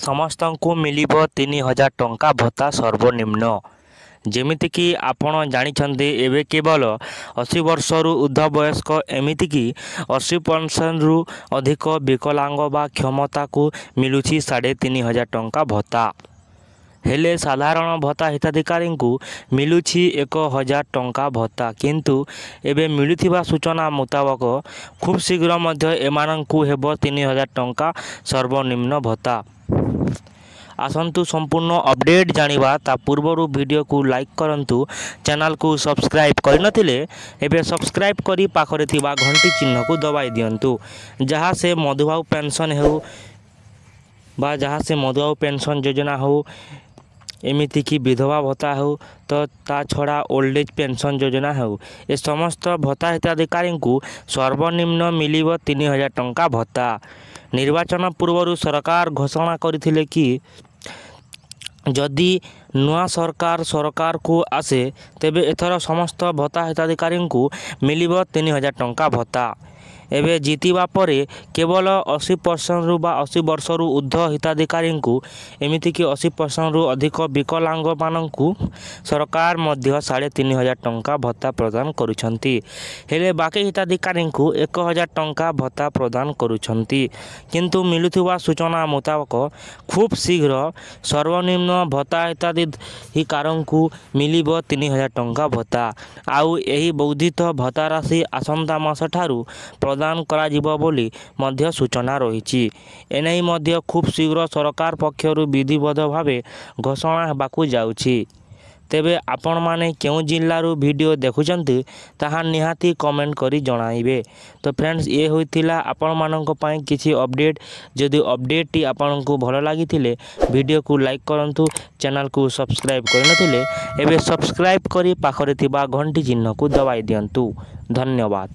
ସମସ୍ତଙ୍କୁ ମିଳିବ 3000 ଟଙ୍କା ଭତ୍ତା ସର୍ବନିମ୍ନ। ଯେମିତିକି ଆପଣ ଜାଣିଛନ୍ତି ଏବେ କେବଳ 80 ବର୍ଷରୁ ଉର୍ଦ୍ଧ୍ୱ ବୟସ୍କ ଏମିତିକି 80%ରୁ ଅଧିକ ବିକଳାଙ୍ଗ ବା କ୍ଷମତାକୁ ମିଳୁଛି 3500 ଟଙ୍କା ଭତ୍ତା। ହେଲେ ସାଧାରଣ ଭତ୍ତା ହିତାଧିକାରୀଙ୍କୁ ମିଳୁଛି 1000 ଟଙ୍କା ଭତ୍ତା। କିନ୍ତୁ ଏବେ ମିଳୁଥିବା ସୂଚନା ମୁତାବକ ଖୁବ୍ ଶୀଘ୍ର ମଧ୍ୟ ଏମାନଙ୍କୁ ହେବ 3000 ଟଙ୍କା ସର୍ବନିମ୍ନ ଭତ୍ତା। ଆସନ୍ତୁ ସମ୍ପୂର୍ଣ୍ଣ ଅପଡେଟ୍ ଜାଣିବା। ତା ପୂର୍ବରୁ ଭିଡ଼ିଓକୁ ଲାଇକ୍ କରନ୍ତୁ। ଚ୍ୟାନେଲକୁ ସବସ୍କ୍ରାଇବ୍ କରିନଥିଲେ ଏବେ ସବସ୍କ୍ରାଇବ୍ କରି ପାଖରେ ଥିବା ଘଣ୍ଟି ଚିହ୍ନକୁ ଦବାଇ ଦିଅନ୍ତୁ। ଯାହା ସେ ମଧୁବାବୁ ପେନ୍ସନ୍ ହେଉ ବା ଯାହା ସେ ମଧୁବାବୁ ପେନ୍ସନ୍ ଯୋଜନା ହେଉ, ଏମିତିକି ବିଧବା ଭତ୍ତା ହେଉ, ତ ତା ଛଡ଼ା ଓଲ୍ଡ ଏଜ୍ ପେନ୍ସନ୍ ଯୋଜନା ହେଉ, ଏ ସମସ୍ତ ଭତ୍ତା ହିତାଧିକାରୀଙ୍କୁ ସର୍ବନିମ୍ନ ମିଳିବ 3000 ଟଙ୍କା ଭତ୍ତା। ନିର୍ବାଚନ ପୂର୍ବରୁ ସରକାର ଘୋଷଣା କରିଥିଲେ କି ଯଦି ନୂଆ ସରକାରକୁ ଆସେ ତେବେ ଏଥର ସମସ୍ତ ଭତ୍ତା ହିତାଧିକାରୀଙ୍କୁ ମିଳିବ 3000 ଟଙ୍କା ଭତ୍ତା। ଏବେ ଜିତିବା ପରେ କେବଳ 80%ରୁ ବା 80 ବର୍ଷରୁ ଉର୍ଦ୍ଧ୍ୱ ହିତାଧିକାରୀଙ୍କୁ ଏମିତିକି 80%ରୁ ଅଧିକ ବିକଳାଙ୍ଗମାନଙ୍କୁ ସରକାର ମଧ୍ୟ 3500 ଟଙ୍କା ଭତ୍ତା ପ୍ରଦାନ କରୁଛନ୍ତି। ହେଲେ ବାକି ହିତାଧିକାରୀଙ୍କୁ 1000 ଟଙ୍କା ଭତ୍ତା ପ୍ରଦାନ କରୁଛନ୍ତି। କିନ୍ତୁ ମିଳୁଥିବା ସୂଚନା ମୁତାବକ ଖୁବ୍ ଶୀଘ୍ର ସର୍ବନିମ୍ନ ଭତ୍ତା ହିତାଧିକାରୀଙ୍କୁ ମିଳିବ 3000 ଟଙ୍କା ଭତ୍ତା। ଆଉ ଏହି ବର୍ଦ୍ଧିତ ଭତ୍ତା ରାଶି ଆସନ୍ତା ମାସଠାରୁ ପ୍ରଦାନ କରାଯିବ ବୋଲି ମଧ୍ୟ ସୂଚନା ରହିଛି। ଏନେଇ ମଧ୍ୟ ଖୁବ୍ ଶୀଘ୍ର ସରକାର ପକ୍ଷରୁ ବିଧିବଦ୍ଧ ଭାବେ ଘୋଷଣା ହେବାକୁ ଯାଉଛି। ତେବେ ଆପଣମାନେ କେଉଁ ଜିଲ୍ଲାରୁ ଭିଡ଼ିଓ ଦେଖୁଛନ୍ତି ତାହା ନିହାତି କମେଣ୍ଟ କରି ଜଣାଇବେ। ତ ଫ୍ରେଣ୍ଡସ୍, ଇଏ ହୋଇଥିଲା ଆପଣମାନଙ୍କ ପାଇଁ କିଛି ଅପଡେଟ୍। ଯଦି ଅପଡେଟ୍ଟି ଆପଣଙ୍କୁ ଭଲ ଲାଗିଥିଲେ ଭିଡ଼ିଓକୁ ଲାଇକ୍ କରନ୍ତୁ। ଚ୍ୟାନେଲକୁ ସବସ୍କ୍ରାଇବ୍ କରିନଥିଲେ ଏବେ ସବସ୍କ୍ରାଇବ୍ କରି ପାଖରେ ଥିବା ଘଣ୍ଟି ଚିହ୍ନକୁ ଦବାଇ ଦିଅନ୍ତୁ। ଧନ୍ୟବାଦ।